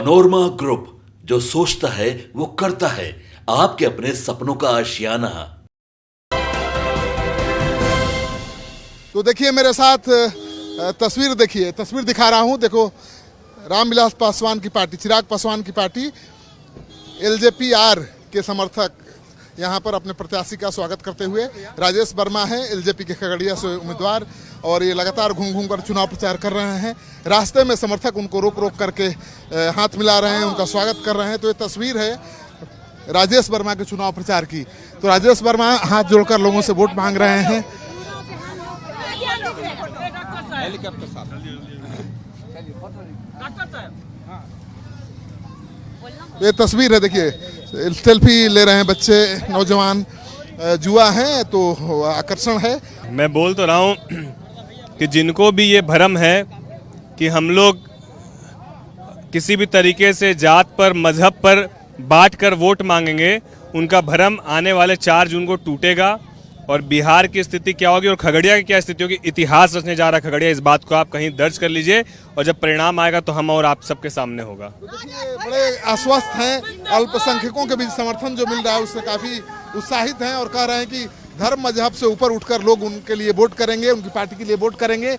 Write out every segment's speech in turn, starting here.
Panorama group, जो सोचता है वो करता है। आपके अपने सपनों का आशियाना। तो देखिए मेरे साथ तस्वीर देखिए, तस्वीर दिखा रहा हूं। देखो, रामविलास पासवान की पार्टी, चिराग पासवान की पार्टी एलजेपी आर के समर्थक यहां पर अपने प्रत्याशी का स्वागत करते हुए, राजेश वर्मा है एलजेपी के खगड़िया से उम्मीदवार, और ये लगातार घूम घूम कर चुनाव प्रचार कर रहे हैं। रास्ते में समर्थक उनको रोक रोक करके हाथ मिला रहे हैं, उनका स्वागत कर रहे हैं। तो ये तस्वीर है राजेश वर्मा के चुनाव प्रचार की। तो राजेश वर्मा हाथ जोड़कर लोगों से वोट मांग रहे हैं। ये तस्वीर है, देखिए सेल्फी ले रहे हैं बच्चे, नौजवान, जुआ है तो आकर्षण है। मैं बोल तो रहा हूँ कि जिनको भी ये भ्रम है कि हम लोग किसी भी तरीके से जात पर, मजहब पर बांट कर वोट मांगेंगे, उनका भ्रम आने वाले 4 जून को टूटेगा। और बिहार की स्थिति क्या होगी और खगड़िया की क्या स्थिति होगी, इतिहास रचने जा रहा है खगड़िया। इस बात को आप कहीं दर्ज कर लीजिए, और जब परिणाम आएगा तो हम और आप सबके सामने होगा। तो देखिए बड़े आश्वस्त हैं, अल्पसंख्यकों के बीच समर्थन जो मिल रहा है उससे काफी उत्साहित हैं, और कह रहे हैं कि धर्म मजहब से ऊपर उठकर लोग उनके लिए वोट करेंगे, उनकी पार्टी के लिए वोट करेंगे।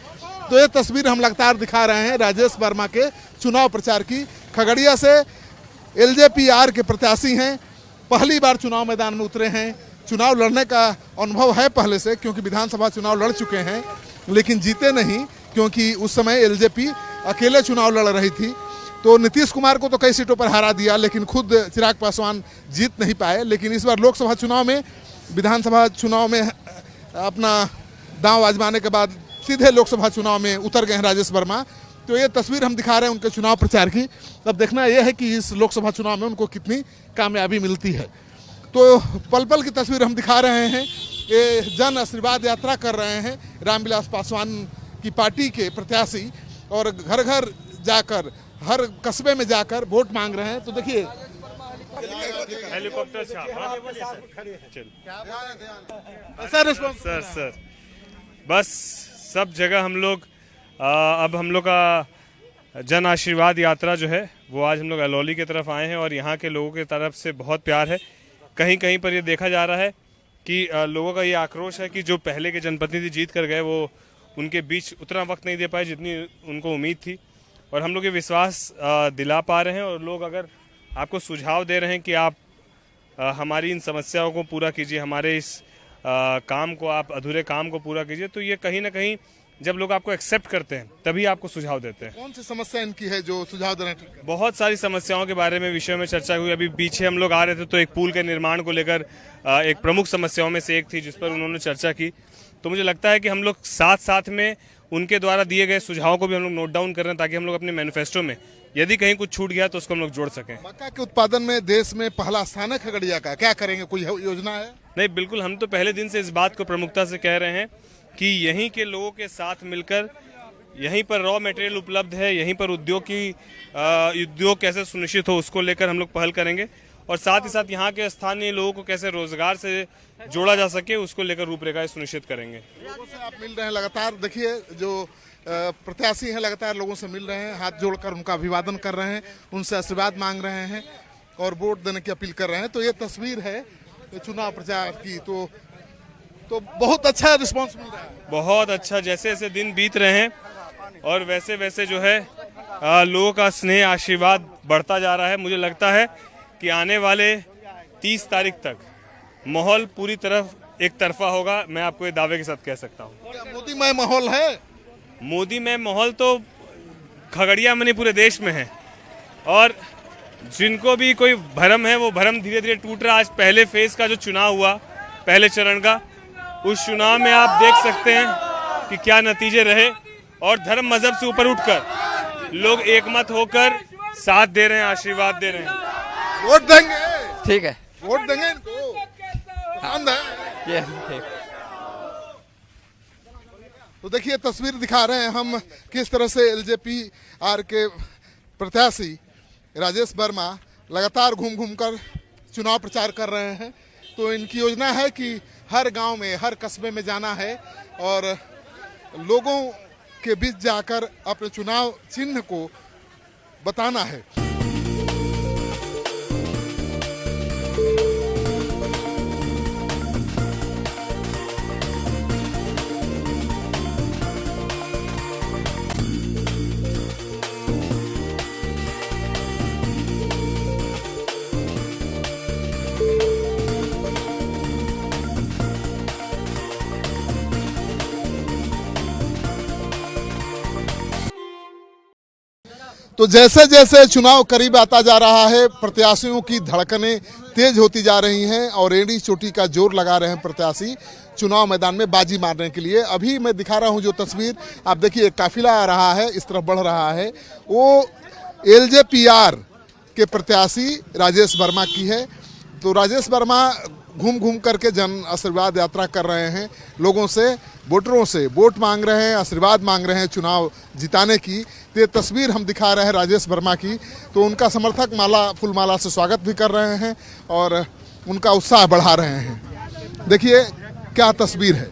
तो ये तस्वीर हम लगातार दिखा रहे हैं राजेश वर्मा के चुनाव प्रचार की। खगड़िया से एलजेपी आर के प्रत्याशी हैं, पहली बार चुनाव मैदान में उतरे हैं। चुनाव लड़ने का अनुभव है पहले से, क्योंकि विधानसभा चुनाव लड़ चुके हैं, लेकिन जीते नहीं, क्योंकि उस समय एलजेपी अकेले चुनाव लड़ रही थी। तो नीतीश कुमार को तो कई सीटों पर हरा दिया, लेकिन खुद चिराग पासवान जीत नहीं पाए। लेकिन इस बार लोकसभा चुनाव में, विधानसभा चुनाव में अपना दांव आजमाने के बाद सीधे लोकसभा चुनाव में उतर गए हैं राजेश वर्मा। तो ये तस्वीर हम दिखा रहे हैं उनके चुनाव प्रचार की। अब देखना यह है कि इस लोकसभा चुनाव में उनको कितनी कामयाबी मिलती है। तो पल पल की तस्वीर हम दिखा रहे हैं। ये जन आशीर्वाद यात्रा कर रहे हैं रामविलास पासवान की पार्टी के प्रत्याशी, और घर घर जाकर, हर कस्बे में जाकर वोट मांग रहे हैं। तो देखिए हेलीकॉप्टर सर बस सब जगह हम लोग अब हम लोग का जन आशीर्वाद यात्रा जो है वो आज हम लोग अलौली की तरफ आए हैं, और यहाँ के लोगों की तरफ से बहुत प्यार है। कहीं कहीं पर ये देखा जा रहा है कि लोगों का ये आक्रोश है कि जो पहले के जनप्रतिनिधि जीत कर गए वो उनके बीच उतना वक्त नहीं दे पाए जितनी उनको उम्मीद थी। और हम लोग ये विश्वास दिला पा रहे हैं, और लोग अगर आपको सुझाव दे रहे हैं कि आप हमारी इन समस्याओं को पूरा कीजिए, हमारे इस काम को, आप अधूरे काम को पूरा कीजिए, तो ये कहीं ना कहीं जब लोग आपको एक्सेप्ट करते हैं तभी आपको सुझाव देते हैं। कौन सी समस्या इनकी है जो सुझाव दे रहे हैं? बहुत सारी समस्याओं के बारे में विषयों में चर्चा हुई। अभी पीछे हम लोग आ रहे थे तो एक पुल के निर्माण को लेकर एक प्रमुख समस्याओं में से एक थी जिस पर उन्होंने चर्चा की। तो मुझे लगता है कि हम लोग साथ साथ में उनके द्वारा दिए गए सुझावों को भी हम लोग नोट डाउन कर रहे हैं, ताकि हम लोग अपने मैनिफेस्टो में यदि कहीं कुछ छूट गया तो उसको हम लोग जोड़ सकें। मक्का के उत्पादन में देश में पहला स्थान है खगड़िया का, क्या करेंगे, कोई योजना है? नहीं, बिल्कुल, हम तो पहले दिन से इस बात को प्रमुखता से कह रहे हैं कि यहीं के लोगों के साथ मिलकर, यहीं पर रॉ मटेरियल उपलब्ध है, यहीं पर उद्योग कैसे सुनिश्चित हो उसको लेकर हम लोग पहल करेंगे, और साथ ही साथ यहाँ के स्थानीय लोगों को कैसे रोजगार से जोड़ा जा सके उसको लेकर रूपरेखा सुनिश्चित करेंगे। लोगों से आप मिल रहे हैं लगातार, देखिए जो प्रत्याशी हैं लगातार लोगों से मिल रहे हैं, हाथ जोड़कर उनका अभिवादन कर रहे हैं, उनसे आशीर्वाद मांग रहे हैं और वोट देने की अपील कर रहे हैं। तो ये तस्वीर है चुनाव प्रचार की। तो बहुत अच्छा रिस्पांस मिल रहा है, बहुत अच्छा। जैसे जैसे दिन बीत रहे हैं और वैसे वैसे जो है लोगों का स्नेह, आशीर्वाद बढ़ता जा रहा है। मुझे लगता है कि आने वाले 30 तारीख तक माहौल पूरी तरफ एक तरफा होगा। मैं आपको ये दावे के साथ कह सकता हूँ। मोदीमय माहौल है। मोदीमय माहौल तो खगड़िया में नहीं, पूरे देश में है, और जिनको भी कोई भ्रम है वो भ्रम धीरे धीरे टूट रहा है। आज पहले फेज का जो चुनाव हुआ, पहले चरण का, उस चुनाव में आप देख सकते हैं कि क्या नतीजे रहे, और धर्म मजहब से ऊपर उठकर लोग एकमत होकर साथ दे रहे हैं, आशीर्वाद दे रहे हैं। वोट देंगे, ठीक है, वोट देंगे इनको, पसंद है। ठीक। तो देखिए तस्वीर दिखा रहे हैं हम किस तरह से एलजेपी आर के प्रत्याशी राजेश वर्मा लगातार घूम घूम कर चुनाव प्रचार कर रहे हैं। तो इनकी योजना है कि हर गांव में, हर कस्बे में जाना है और लोगों के बीच जाकर अपने चुनाव चिन्ह को बताना है। तो जैसे जैसे चुनाव करीब आता जा रहा है, प्रत्याशियों की धड़कनें तेज होती जा रही हैं और एड़ी चोटी का जोर लगा रहे हैं प्रत्याशी चुनाव मैदान में बाजी मारने के लिए। अभी मैं दिखा रहा हूं जो तस्वीर, आप देखिए काफिला आ रहा है, इस तरफ बढ़ रहा है, वो एलजेपीआर के प्रत्याशी राजेश वर्मा की है। तो राजेश वर्मा घूम घूम करके जन आशीर्वाद यात्रा कर रहे हैं, लोगों से, वोटरों से वोट मांग रहे हैं, आशीर्वाद मांग रहे हैं चुनाव जिताने की। तो ये तस्वीर हम दिखा रहे हैं राजेश वर्मा की। तो उनका समर्थक माला फूलमाला से स्वागत भी कर रहे हैं और उनका उत्साह बढ़ा रहे हैं। देखिए क्या तस्वीर है।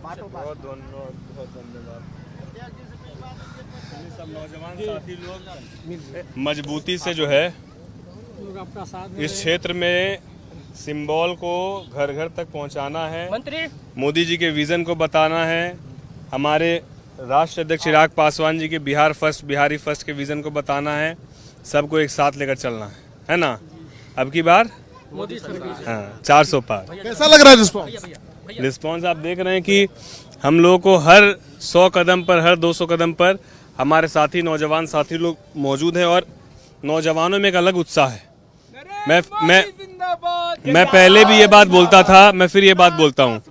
बहुत धन्यवाद। सब नौजवान साथी लोग मजबूती से जो है इस क्षेत्र में सिंबल को घर घर तक पहुंचाना है, मोदी जी के विजन को बताना है, हमारे राष्ट्रीय अध्यक्ष चिराग पासवान जी के बिहार फर्स्ट, बिहारी फर्स्ट के विजन को बताना है, सबको एक साथ लेकर चलना है ना। अब की बार मोदी सरकार, हाँ 400 पार। कैसा लग रहा है रिस्पॉन्स? आप देख रहे हैं कि हम लोगों को हर 100 कदम पर, हर 200 कदम पर हमारे साथी नौजवान साथी लोग मौजूद हैं और नौजवानों में एक अलग उत्साह है। मैं पहले भी ये बात बोलता था, मैं फिर ये बात बोलता हूँ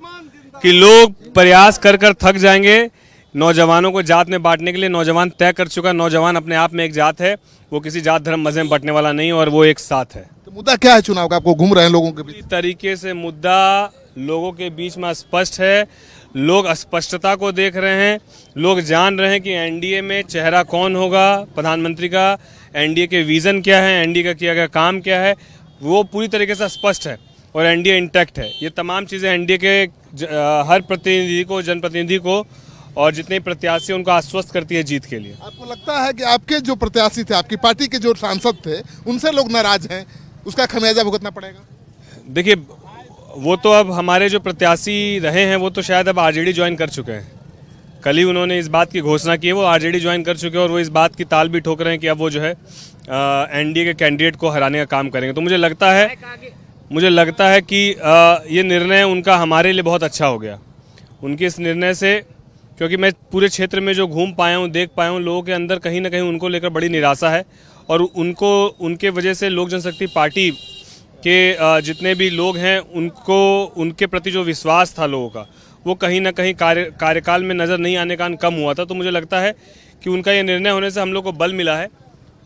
कि लोग प्रयास कर कर थक जाएंगे नौजवानों को जात में बांटने के लिए। नौजवान तय कर चुका, नौजवान अपने आप में एक जात है, वो किसी जात धर्म मजहब में बंटने वाला नहीं और वो एक साथ है। तो मुद्दा क्या है चुनाव का, आपको घूम रहे हैं लोगों के बीच? इस तरीके से मुद्दा लोगों के बीच में स्पष्ट है, लोग अस्पष्टता को देख रहे हैं, लोग जान रहे हैं कि एनडीए में चेहरा कौन होगा प्रधानमंत्री का, एनडीए के विजन क्या है, एनडीए का किया गया काम क्या है, वो पूरी तरीके से स्पष्ट है और एनडीए इंटैक्ट है। ये तमाम चीज़ें एनडीए के हर प्रतिनिधि को, जनप्रतिनिधि को और जितने प्रत्याशी उनको आश्वस्त करती है जीत के लिए। आपको लगता है कि आपके जो प्रत्याशी थे, आपकी पार्टी के जो सांसद थे, उनसे लोग नाराज हैं, उसका खमियाजा भुगतना पड़ेगा? देखिए, वो तो अब हमारे जो प्रत्याशी रहे हैं वो तो शायद अब आरजेडी ज्वाइन कर चुके हैं। कल ही उन्होंने इस बात की घोषणा की है, वो आरजेडी ज्वाइन कर चुके हैं और वो इस बात की ताल भी ठोक रहे हैं कि अब वो जो है एनडीए के कैंडिडेट को हराने का काम करेंगे। तो मुझे लगता है कि ये निर्णय उनका हमारे लिए बहुत अच्छा हो गया। उनके इस निर्णय से, क्योंकि मैं पूरे क्षेत्र में जो घूम पाया हूँ, देख पाया हूँ, लोगों के अंदर कहीं ना कहीं उनको लेकर बड़ी निराशा है और उनके वजह से लोक जनशक्ति पार्टी के जितने भी लोग हैं उनको, उनके प्रति जो विश्वास था लोगों का, वो कहीं ना कहीं कार्यकाल में नज़र नहीं आने का कम हुआ था। तो मुझे लगता है कि उनका ये निर्णय होने से हम लोग को बल मिला है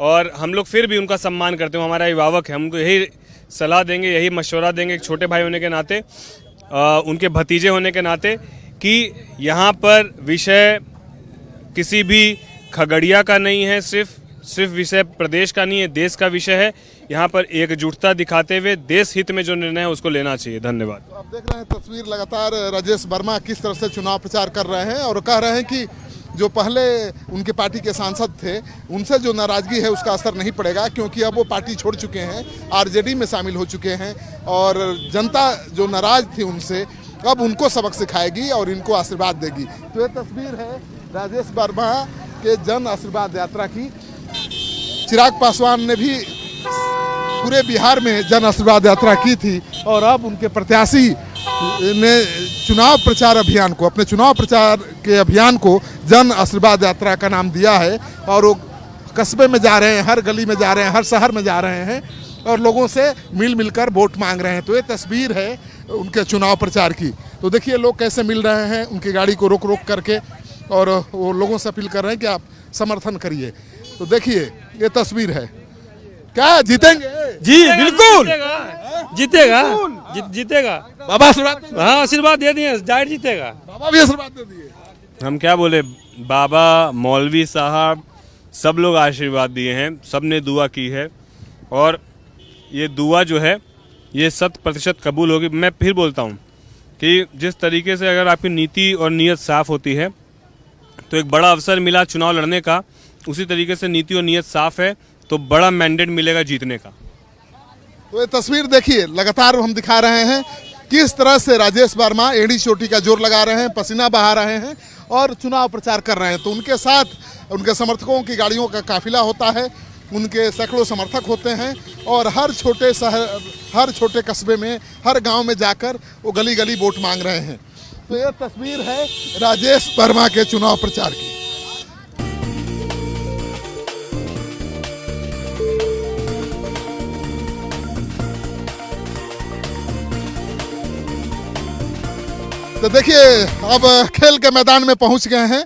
और हम लोग फिर भी उनका सम्मान करते हैं। हमारा अभिभावक है, हमको यही सलाह देंगे, यही मशवरा देंगे एक छोटे भाई होने के नाते, उनके भतीजे होने के नाते, कि यहाँ पर विषय किसी भी खगड़िया का नहीं है, सिर्फ विषय प्रदेश का नहीं है, देश का विषय है। यहाँ पर एकजुटता दिखाते हुए देश हित में जो निर्णय है उसको लेना चाहिए। धन्यवाद। तो आप देख रहे हैं तस्वीर, लगातार राजेश वर्मा किस तरह से चुनाव प्रचार कर रहे हैं और कह रहे हैं कि जो पहले उनके पार्टी के सांसद थे उनसे जो नाराजगी है उसका असर नहीं पड़ेगा, क्योंकि अब वो पार्टी छोड़ चुके हैं, आरजेडी में शामिल हो चुके हैं और जनता जो नाराज थी उनसे अब उनको सबक सिखाएगी और इनको आशीर्वाद देगी। तो ये तस्वीर है राजेश वर्मा के जन आशीर्वाद यात्रा की। चिराग पासवान ने भी पूरे बिहार में जन आशीर्वाद यात्रा की थी और अब उनके प्रत्याशी ने चुनाव प्रचार अभियान को, अपने चुनाव प्रचार के अभियान को जन आशीर्वाद यात्रा का नाम दिया है और वो कस्बे में जा रहे हैं, हर गली में जा रहे हैं, हर शहर में जा रहे हैं और लोगों से मिल मिलकर वोट मांग रहे हैं। तो ये तस्वीर है उनके चुनाव प्रचार की। तो देखिए लोग कैसे मिल रहे हैं उनकी गाड़ी को रोक रोक करके और वो लोगों से अपील कर रहे हैं कि आप समर्थन करिए। तो देखिए ये तस्वीर है, क्या जीतेंगे? जी बिल्कुल जीतेगा, जीतेगा। बाबा आशीर्वाद, हाँ आशीर्वाद दे दिए, जाहिर जीतेगा। बाबा भी आशीर्वाद दे दिए। हम क्या बोले, बाबा, मौलवी साहब, सब लोग आशीर्वाद दिए हैं, सब ने दुआ की है और ये दुआ जो है ये 100% कबूल होगी। मैं फिर बोलता हूँ कि जिस तरीके से अगर आपकी नीति और नीयत साफ होती है तो एक बड़ा अवसर मिला चुनाव लड़ने का, उसी तरीके से नीति और नीयत साफ है तो बड़ा मैंडेट मिलेगा जीतने का। तो ये तस्वीर देखिए, लगातार हम दिखा रहे हैं किस तरह से राजेश वर्मा एड़ी चोटी का जोर लगा रहे हैं, पसीना बहा रहे हैं और चुनाव प्रचार कर रहे हैं। तो उनके साथ उनके समर्थकों की गाड़ियों का काफिला होता है, उनके सैकड़ों समर्थक होते हैं और हर छोटे शहर, हर छोटे कस्बे में, हर गांव में जाकर वो गली गली वोट मांग रहे हैं। तो यह तस्वीर है राजेश वर्मा के चुनाव प्रचार की। तो देखिए अब खेल के मैदान में पहुंच गए हैं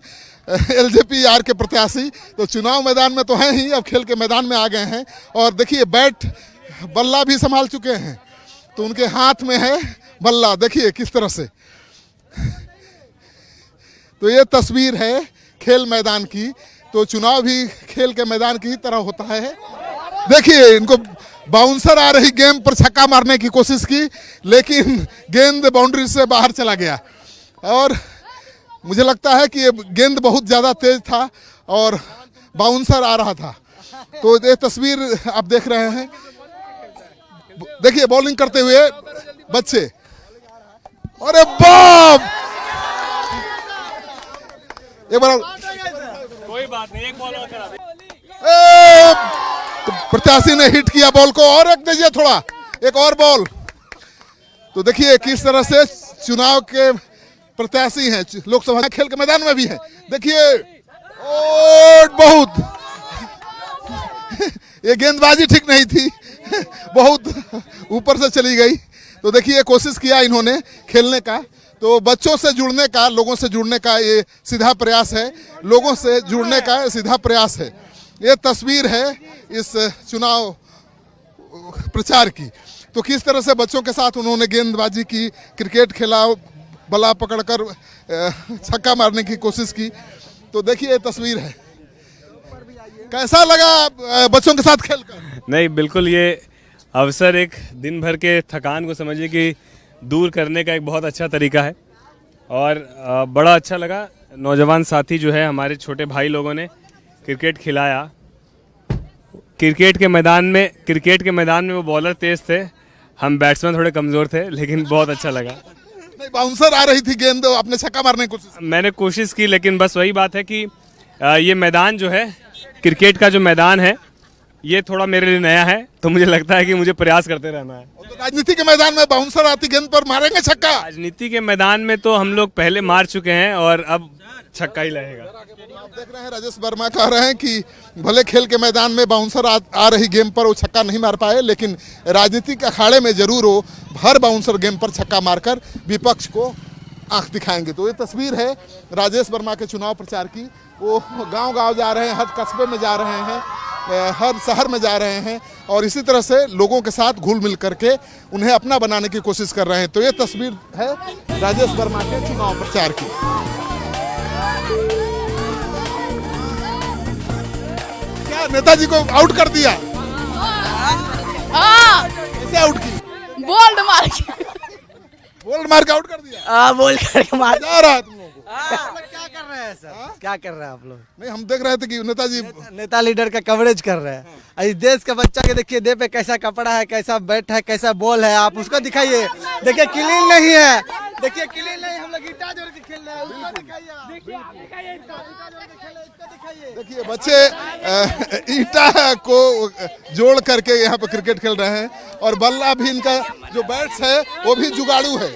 एलजेपी आर के प्रत्याशी। तो चुनाव मैदान में तो हैं ही, अब खेल के मैदान में आ गए हैं। और देखिए बैट बल्ला भी संभाल चुके हैं, तो उनके हाथ में है बल्ला, देखिए किस तरह से। तो ये तस्वीर है खेल मैदान की। तो चुनाव भी खेल के मैदान की ही तरह होता है। देखिए इनको बाउंसर आ रही गेंद पर छक्का मारने की कोशिश की, लेकिन गेंद बाउंड्री से बाहर चला गया। और मुझे लगता है कि ये गेंद बहुत ज़्यादा तेज था और बाउंसर आ रहा था। तो ये तस्वीर आप देख रहे हैं। देखिए बॉलिंग करते हुए बच्चे, अरे बाप, एक बार कोई बात नहीं, एक बॉल और करा दे। तो प्रत्याशी ने हिट किया बॉल को, और एक दीजिए थोड़ा, एक और बॉल। तो देखिए किस तरह से चुनाव के प्रत्याशी हैं, लोकसभा खेल के मैदान में भी हैं। देखिए और बहुत ये गेंदबाजी ठीक नहीं थी, बहुत ऊपर से चली गई। तो देखिए कोशिश किया इन्होंने खेलने का। तो बच्चों से जुड़ने का, लोगों से जुड़ने का ये सीधा प्रयास है, लोगों से जुड़ने का सीधा प्रयास है। ये तस्वीर है इस चुनाव प्रचार की। तो किस तरह से बच्चों के साथ उन्होंने गेंदबाजी की, क्रिकेट खेला, बल्ला पकड़कर छक्का मारने की कोशिश की। तो देखिए ये तस्वीर है। कैसा लगा बच्चों के साथ खेलकर? नहीं, बिल्कुल ये अवसर एक दिन भर के थकान को समझिए कि दूर करने का एक बहुत अच्छा तरीका है। और बड़ा अच्छा लगा, नौजवान साथी जो है हमारे छोटे भाई लोगों ने क्रिकेट खिलाया। क्रिकेट के मैदान में वो बॉलर तेज थे, हम बैट्समैन थोड़े कमज़ोर थे, लेकिन बहुत अच्छा लगा। नहीं, बाउंसर आ रही थी गेंद, अपने छक्का मारने की कोशिश। मैंने कोशिश की, लेकिन बस वही बात है कि ये मैदान जो है, क्रिकेट का जो मैदान है, ये थोड़ा मेरे लिए नया है। तो मुझे लगता है कि मुझे प्रयास करते रहना है। तो राजनीति के मैदान में बाउंसर आती गेंद पर मारेंगे छक्का? राजनीति के मैदान में तो हम लोग पहले मार चुके हैं और अब छक्का ही लगेगा। आप देख रहे हैं राजेश वर्मा कह रहे हैं कि भले खेल के मैदान में बाउंसर आ रही गेम पर वो छक्का नहीं मार पाए, लेकिन राजनीतिक अखाड़े में जरूर वो हर बाउंसर गेम पर छक्का मारकर विपक्ष को आंख दिखाएंगे। तो ये तस्वीर है राजेश वर्मा के चुनाव प्रचार की। वो गांव-गांव जा रहे हैं, हर कस्बे में जा रहे हैं, हर शहर में जा रहे हैं और इसी तरह से लोगों के साथ घुल मिल करके उन्हें अपना बनाने की कोशिश कर रहे हैं। तो ये तस्वीर है राजेश वर्मा के चुनाव प्रचार की। क्या नेताजी को आउट कर दिया? कैसे आउट की? बोल्ड मार के बोल्ड मार के आउट कर दिया। बोल्ड करके मार जा रहा है तुम लोगों को। क्या कर रहे हैं सर? क्या कर रहे हैं आप लोग? नहीं, हम देख रहे थे कि नेताजी नेता लीडर का कवरेज कर रहे हैं। इस देश के बच्चा के देखिए, देह पे कैसा कपड़ा है, कैसा बैट है, कैसा बॉल है, आप उसको दिखाइए। देखिए क्लीन नहीं है, देखिए क्लीन नहीं, हम लोग ईटा जोड़ के खेल रहे हैं, उसको दिखाइए। देखिए बच्चे ईटा को जोड़ करके यहाँ पे क्रिकेट खेल रहे हैं और बल्ला भी, इनका जो बैट्स है वो भी जुगाड़ू है,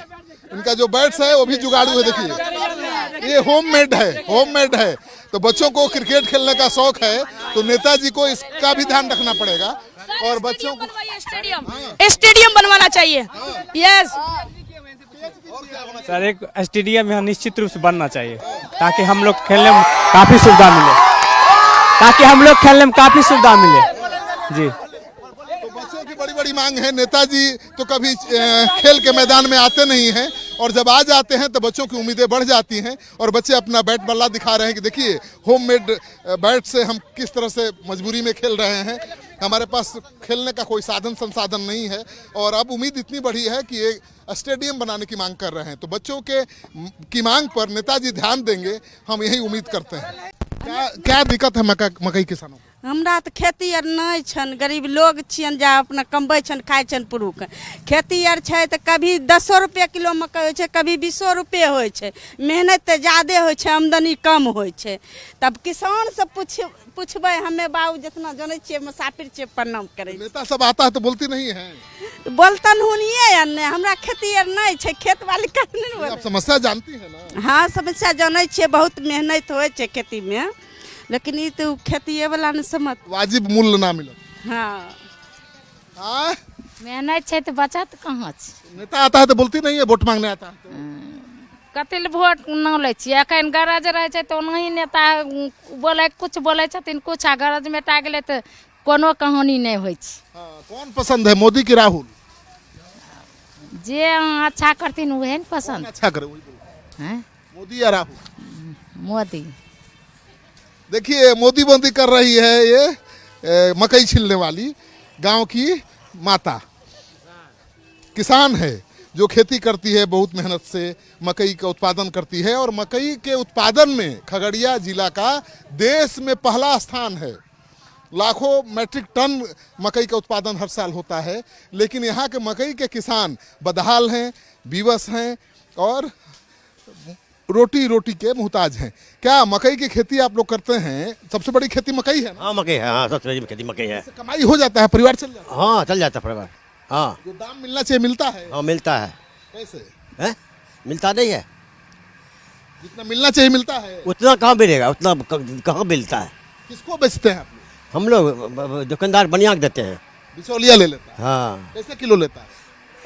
इनका जो बैट्स है वो भी जुगाड़ू है। देखिए ये होममेड है। तो बच्चों को क्रिकेट खेलने का शौक है, तो नेताजी को इसका भी ध्यान रखना पड़ेगा। और बच्चों को स्टेडियम बनवाना चाहिए। यस सर, एक स्टेडियम यहाँ निश्चित रूप से बनना चाहिए ताकि हम लोग खेलने में काफी सुविधा मिले, जी। तो बच्चों की बड़ी बड़ी मांग है। नेताजी तो कभी खेल के मैदान में आते नहीं हैं और जब आ जाते हैं तो बच्चों की उम्मीदें बढ़ जाती हैं और बच्चे अपना बैट बल्ला दिखा रहे हैं कि देखिए होममेड बैट से हम किस तरह से मजबूरी में खेल रहे हैं, हमारे पास खेलने का कोई साधन संसाधन नहीं है। और अब उम्मीद इतनी बढ़ी है कि एक स्टेडियम बनाने की मांग कर रहे हैं। तो बच्चों की मांग पर नेताजी ध्यान देंगे, हम यही उम्मीद करते हैं। क्या दिक्कत है मकई किसानों को? हमरा तो खेती आर नहीं छन, गरीब लोग छियन, जा अपना कमबै छन, खाइ छन पुरुष। खेती आर छै तऽ कभी 10 रुपये किलो मकई होइ छै, कभी 20 रुपये होइ छै। मेहनत तऽ ज्यादे होइ छै, आमदनी कम होइ छै। तब किसान से पूछबै, हमे बाबू जितना जानै छियै, मुसाफिर छियै, प्रणाम करै छियै। नेता सब आता है तो बोलती नहीं है? बोलतन हुनिए या ने, हमरा खेती आर नहीं छै, खेत वाली कहीं नहीं। आप समस्या जानती है ना? हाँ, समस्या जानै छियै, बहुत मेहनत होइ छै खेती में, लेकिन ये तो खेती वाला ने समझ, वाजिब मूल्य ना मिले। हाँ, मेहनत छै तो बचत कहाँ छै? नेता आता है तो बोलती नहीं है, वोट मांगने आता है तो। कथी ले वोट न लै छियै एखन गरज रहै छै तऽ ओनाही नेता बोलै कुछ बोलै छथिन कुछ आ गरज मेटा गेलै तऽ कोनो कहानी नहीं होइ छै। कौन पसंद है, मोदी की राहुल? जे अच्छा करथिन उहे न पसंद। अच्छा करे वही बोलो। हैं मोदी या राहुल? मोदी। देखिए मोदी बंदी कर रही है ये मकई छिलने वाली गांव की माता, किसान है जो खेती करती है बहुत मेहनत से, मकई का उत्पादन करती है और मकई के उत्पादन में खगड़िया जिला का देश में पहला स्थान है। लाखों मैट्रिक टन मकई का उत्पादन हर साल होता है, लेकिन यहाँ के मकई के किसान बदहाल हैं, विवश हैं और रोटी रोटी के मुहताज हैं। क्या मकई की खेती आप लोग करते हैं? सबसे बड़ी खेती मकई है ना? हाँ मकई है, हाँ सबसे बड़ी खेती मकई है। कमाई हो जाता है, परिवार चल जाता है? हाँ चल जाता है परिवार। हाँ जो दाम मिलना चाहिए मिलता है? हाँ मिलता है। कैसे? हैं? मिलता नहीं है, जितना मिलना चाहिए मिलता है। उतना कहाँ मिलेगा, उतना कहाँ मिलता है। किसको बेचते हैं आप लोग? हम लोग दुकानदार बनिया के देते हैं। बिचौलिया ले लेता है? हाँ। कैसे किलो लेता है?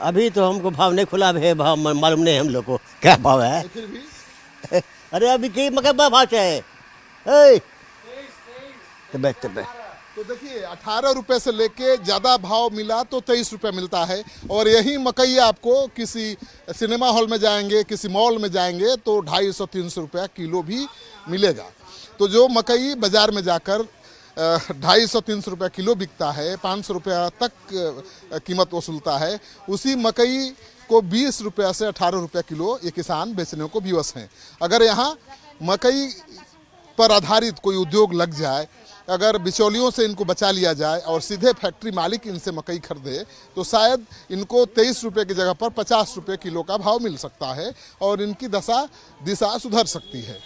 अभी तो हमको भाव नहीं खुला है, भाव मालूम नहीं हम लोग को क्या भाव है। फिर भी अरे अभी की मकई भाव है तो देखिए 18 रुपए से लेके ज़्यादा भाव मिला तो 23 रुपए मिलता है और यही मकई आपको किसी सिनेमा हॉल में जाएंगे, किसी मॉल में जाएंगे तो 250-300 रुपया किलो भी मिलेगा। तो जो मकई बाजार में जाकर 250-300 रुपया किलो बिकता है, 500 रुपया तक कीमत वसूलता है, उसी मकई को 20 रुपया से 18 रुपया किलो ये किसान बेचने को विवश हैं। अगर यहाँ मकई पर आधारित कोई उद्योग लग जाए, अगर बिचौलियों से इनको बचा लिया जाए और सीधे फैक्ट्री मालिक इनसे मकई खरीदे तो शायद इनको 23 रुपये की जगह पर 50 रुपये किलो का भाव मिल सकता है और इनकी दिशा सुधर सकती है।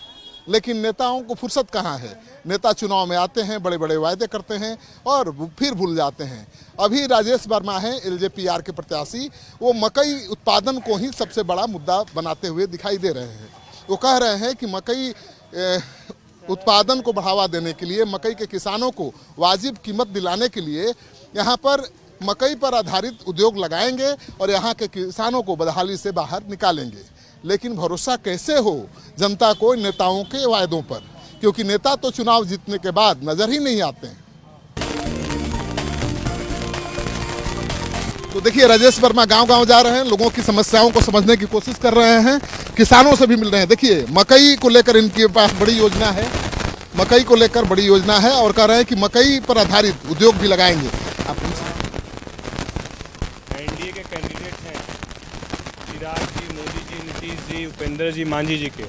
लेकिन नेताओं को फुर्सत कहाँ है? नेता चुनाव में आते हैं, बड़े बड़े वायदे करते हैं और फिर भूल जाते हैं। अभी राजेश वर्मा हैं एलजेपीआर के प्रत्याशी, वो मकई उत्पादन को ही सबसे बड़ा मुद्दा बनाते हुए दिखाई दे रहे हैं। वो कह रहे हैं कि मकई उत्पादन को बढ़ावा देने के लिए, मकई के किसानों को वाजिब कीमत दिलाने के लिए यहाँ पर मकई पर आधारित उद्योग लगाएंगे और यहाँ के किसानों को बदहाली से बाहर निकालेंगे। लेकिन भरोसा कैसे हो जनता को नेताओं के वायदों पर, क्योंकि नेता तो चुनाव जीतने के बाद नजर ही नहीं आते हैं। तो देखिए राजेश वर्मा गांव-गांव जा रहे हैं, लोगों की समस्याओं को समझने की कोशिश कर रहे हैं, किसानों से भी मिल रहे हैं। देखिए मकई को लेकर इनके पास बड़ी योजना है, मकई को लेकर बड़ी योजना है और कह रहे हैं कि मकई पर आधारित उद्योग भी लगाएंगे। आप एनडीए के कैंडिडेट हैं चिराग जी, मोदी जी, नीतीश जी, उपेंद्र जी, मांझी जी के,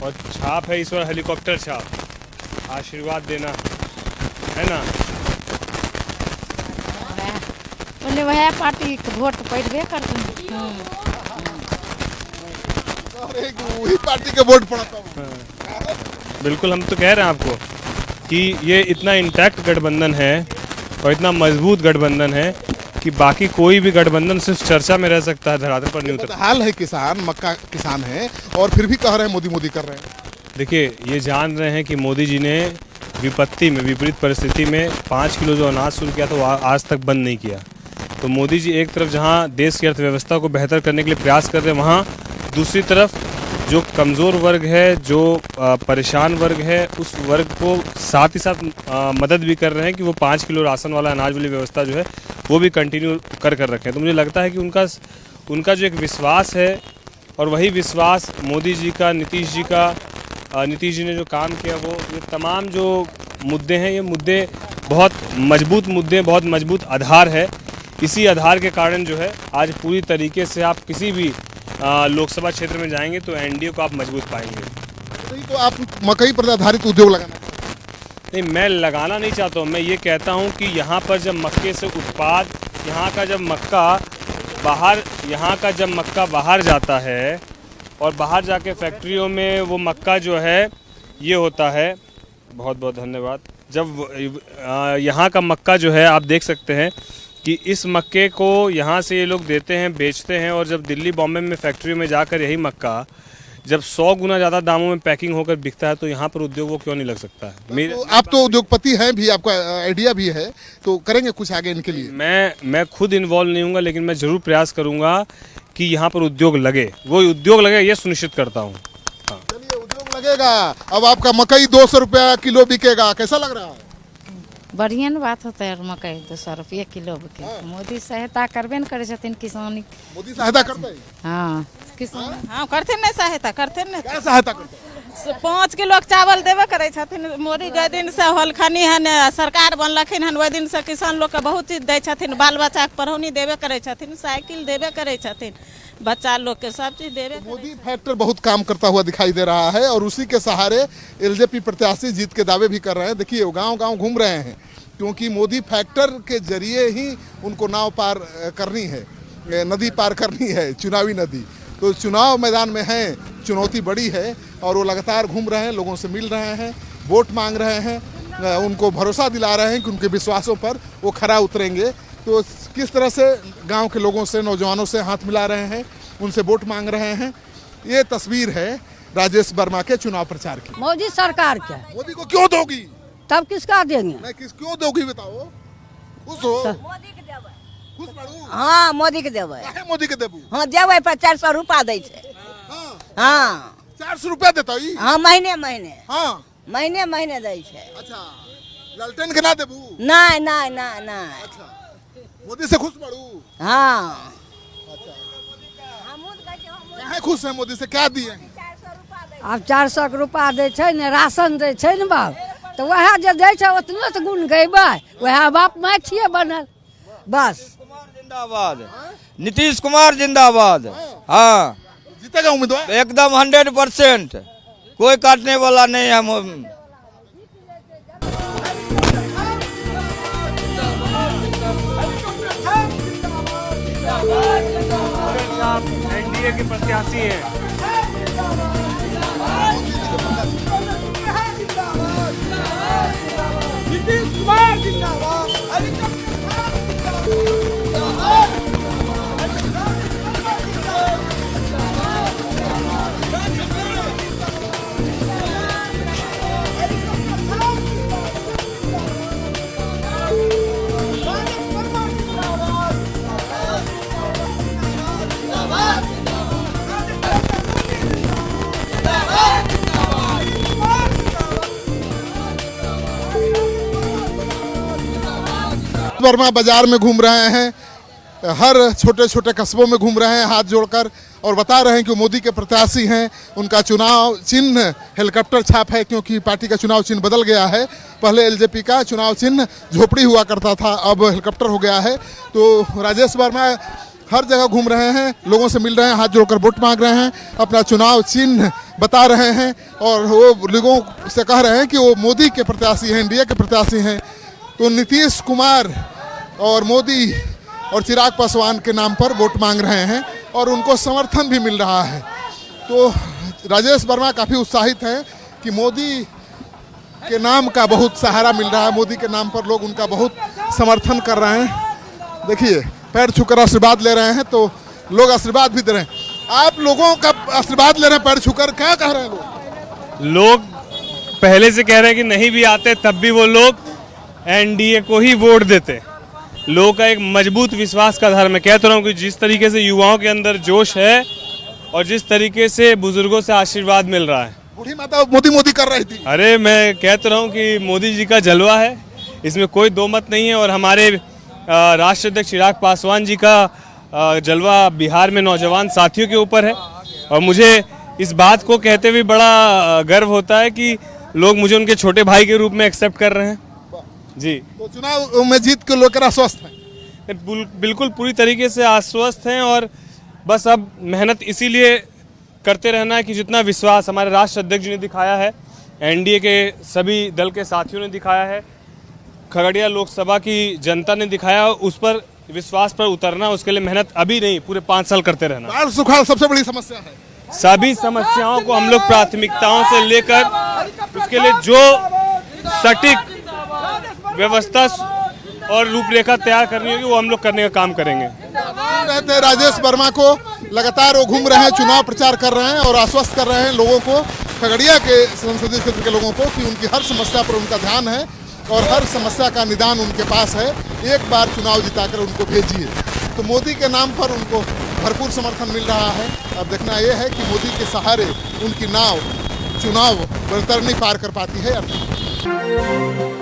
और छाप है इस बार हेलीकॉप्टर छाप, आशीर्वाद देना है ना। बोले वह पार्टी के वोट पड़बे करते हैं। वही पार्टी के वोट पड़ता हूँ। बिल्कुल, हम तो कह रहे हैं आपको कि ये इतना इंटैक्ट गठबंधन है और इतना मजबूत गठबंधन है कि बाकी कोई भी गठबंधन सिर्फ चर्चा में रह सकता है, धरातल पर नहीं उतरता। हाल है किसान, मक्का किसान है और फिर भी कह रहे हैं मोदी मोदी कर रहे हैं। देखिए ये जान रहे हैं कि मोदी जी ने विपत्ति में, विपरीत परिस्थिति में 5 किलो जो अनाज शुरू किया था वो आज तक बंद नहीं किया। तो मोदी जी एक तरफ जहां देश की अर्थव्यवस्था को बेहतर करने के लिए प्रयास कर रहे हैं, वहां दूसरी तरफ जो कमज़ोर वर्ग है, जो परेशान वर्ग है, उस वर्ग को साथ ही साथ मदद भी कर रहे हैं कि वो 5 किलो राशन वाला अनाज वाली व्यवस्था जो है वो भी कंटिन्यू कर रखें। तो मुझे लगता है कि उनका जो एक विश्वास है और वही विश्वास मोदी जी का, नीतीश जी ने जो काम किया, वो ये तमाम जो मुद्दे हैं, ये मुद्दे बहुत मजबूत मुद्दे हैं, बहुत मजबूत आधार है। इसी आधार के कारण जो है आज पूरी तरीके से आप किसी भी लोकसभा क्षेत्र में जाएंगे तो एनडीए को आप मजबूत पाएंगे। नहीं तो आप मकई पर आधारित उद्योग लगाना? नहीं, मैं लगाना नहीं चाहता हूँ। मैं ये कहता हूँ कि यहाँ पर जब मक्के से उत्पाद, यहाँ का जब मक्का बाहर जाता है और बाहर जाके फैक्ट्रियों में वो मक्का जो है ये होता है, बहुत बहुत धन्यवाद। जब यहाँ का मक्का जो है आप देख सकते हैं कि इस मक्के को यहाँ से ये लोग देते हैं, बेचते हैं, और जब दिल्ली बॉम्बे में फैक्ट्री में जाकर यही मक्का जब 100 गुना ज़्यादा दामों में पैकिंग होकर बिकता है तो यहाँ पर उद्योग वो क्यों नहीं लग सकता है? तो आप तो उद्योगपति हैं भी, आपका आइडिया भी है, तो करेंगे कुछ आगे इनके लिए? मैं खुद इन्वॉल्व नहीं हूँगा, लेकिन मैं ज़रूर प्रयास करूँगा कि यहाँ पर उद्योग लगे, वो उद्योग लगे ये सुनिश्चित करता हूँ। चलिए, उद्योग लगेगा। अब आपका मकई 200 रुपया किलो बिकेगा, कैसा लग रहा है? बढ़िया न बात होता है। मकई 200 रुपये किलो के मोदी सहायता करबे न करे छथिन किसान। मोदी सहायता करते हैं? हाँ किसान हाँ करते नहीं सहायता, करते नहीं। क्या सहायता करते हैं? 5 किलो चावल देवे करे छथिन मोदी। जै दिन से होलखनी हन सरकार बनलखिन हन, ओहि दिन से किसान लोग के बहुत चीज दै छथिन। बाल बच्चा के पढ़ौनी देवे करे छथिन, साइकिल देवे करे छथिन, बच्चा लोग के सब चीज देवे। मोदी फैक्टर बहुत काम करता हुआ दिखाई दे रहा है और उसी के सहारे एलजेपी प्रत्याशी जीत के दावे भी कर रहे हैं। देखिए, वो गांव-गांव घूम रहे हैं क्योंकि मोदी फैक्टर के जरिए ही उनको नाव पार करनी है, नदी पार करनी है, चुनावी नदी। तो चुनाव मैदान में है, चुनौती बड़ी है और वो लगातार घूम रहे हैं, लोगों से मिल रहे हैं, वोट मांग रहे हैं, उनको भरोसा दिला रहे हैं कि उनके विश्वासों पर वो खरा उतरेंगे। तो किस तरह से गांव के लोगों से, नौजवानों से हाथ मिला रहे हैं, उनसे वोट मांग रहे हैं, ये तस्वीर है राजेश वर्मा के चुनाव प्रचार की। मोदी सरकार क्या? मोदी को क्यों दोगी? तब किसका देंगे? नहीं, क्यों दोगी बताओ? खुश हो? खुश बाड़ू? हाँ मोदी के देवे। काहे मोदी के देबू? हाँ देवे पर 400 रुपया दे छे। हाँ, हाँ 400 रुपया देता ही? हाँ महीने महीने। हाँ महीने महीने दे छे। अच्छा, लालटेन के ना देबू? नहीं नहीं नहीं नहीं। अच्छा, मोदी से खुश बाड़ू? हाँ अच्छा, काहे खुश है मोदी से? क्या दिए? अब 400 रुपया दे छे ने, राशन दे छे ने बाप, तो वह जे दे छे उतने से गुण गैबे। वह बाप माय छिए बनल बस। जिंदाबाद, नीतीश कुमार जिंदाबाद। हाँ जीतेगा उम्मीदवार? एकदम 100%, कोई काटने वाला नहीं है। एनडीए के प्रत्याशी हैं। वर्मा बाजार में घूम रहे हैं, हर छोटे छोटे कस्बों में घूम रहे हैं हाथ जोड़कर और बता रहे हैं कि मोदी के प्रत्याशी हैं। उनका चुनाव चिन्ह हेलीकॉप्टर छाप है क्योंकि पार्टी का चुनाव चिन्ह बदल गया है। पहले एलजेपी का चुनाव चिन्ह झोपड़ी हुआ करता था, अब हेलीकॉप्टर हो गया है। तो राजेश वर्मा हर जगह घूम रहे हैं, लोगों से मिल रहे हैं, हाथ जोड़कर वोट मांग रहे हैं, अपना चुनाव चिन्ह बता रहे हैं और वो लोगों से कह रहे हैं कि वो मोदी के प्रत्याशी हैं, एनडीए के प्रत्याशी हैं। तो नीतीश कुमार और मोदी और चिराग पासवान के नाम पर वोट मांग रहे हैं और उनको समर्थन भी मिल रहा है। तो राजेश वर्मा काफ़ी उत्साहित हैं कि मोदी के नाम का बहुत सहारा मिल रहा है, मोदी के नाम पर लोग उनका बहुत समर्थन कर रहे हैं। देखिए, पैर छूकर आशीर्वाद ले रहे हैं तो लोग आशीर्वाद भी दे रहे हैं। आप लोगों का आशीर्वाद ले रहे हैं पैर छूकर, क्या कह रहे हैं लोग? लोग पहले से कह रहे हैं कि नहीं भी आते तब भी वो लोग एनडीए को ही वोट देते। लोगों का एक मजबूत विश्वास का आधार। मैं कहता रहा हूँ कि जिस तरीके से युवाओं के अंदर जोश है और जिस तरीके से बुजुर्गों से आशीर्वाद मिल रहा है। बूढ़ी माता मोदी मोदी कर रही थी। अरे मैं कहता रहा हूँ कि मोदी जी का जलवा है, इसमें कोई दो मत नहीं है। और हमारे राष्ट्रीय अध्यक्ष चिराग पासवान जी का जलवा बिहार में नौजवान साथियों के ऊपर है। और मुझे इस बात को कहते हुए बड़ा गर्व होता है कि लोग मुझे उनके छोटे भाई के रूप में एक्सेप्ट कर रहे हैं जी। तो चुनाव में जीत के लेकर आश्वस्त हैं? बिल्कुल पूरी तरीके से आश्वस्त हैं और बस अब मेहनत इसीलिए करते रहना है कि जितना विश्वास हमारे राष्ट्रीय अध्यक्ष जी ने दिखाया है, एनडीए के सभी दल के साथियों ने दिखाया है, खगड़िया लोकसभा की जनता ने दिखाया, उस पर विश्वास पर उतरना, उसके लिए मेहनत अभी नहीं पूरे 5 साल करते रहना। बाढ़ सुखाड़ सबसे बड़ी समस्या है। सभी समस्याओं को हम लोग प्राथमिकताओं से लेकर उसके लिए जो सटीक व्यवस्था और रूपरेखा तैयार करनी होगी वो हम लोग करने का काम करेंगे। रहते राजेश वर्मा को लगातार वो घूम रहे हैं, चुनाव प्रचार कर रहे हैं और आश्वस्त कर रहे हैं लोगों को, खगड़िया के संसदीय क्षेत्र के लोगों को, कि उनकी हर समस्या पर उनका ध्यान है और हर समस्या का निदान उनके पास है। एक बार चुनाव जिताकर उनको भेजिए। तो मोदी के नाम पर उनको भरपूर समर्थन मिल रहा है। अब देखना यह है कि मोदी के सहारे उनकी नाव चुनाव वैतरणी पार कर पाती है या नहीं।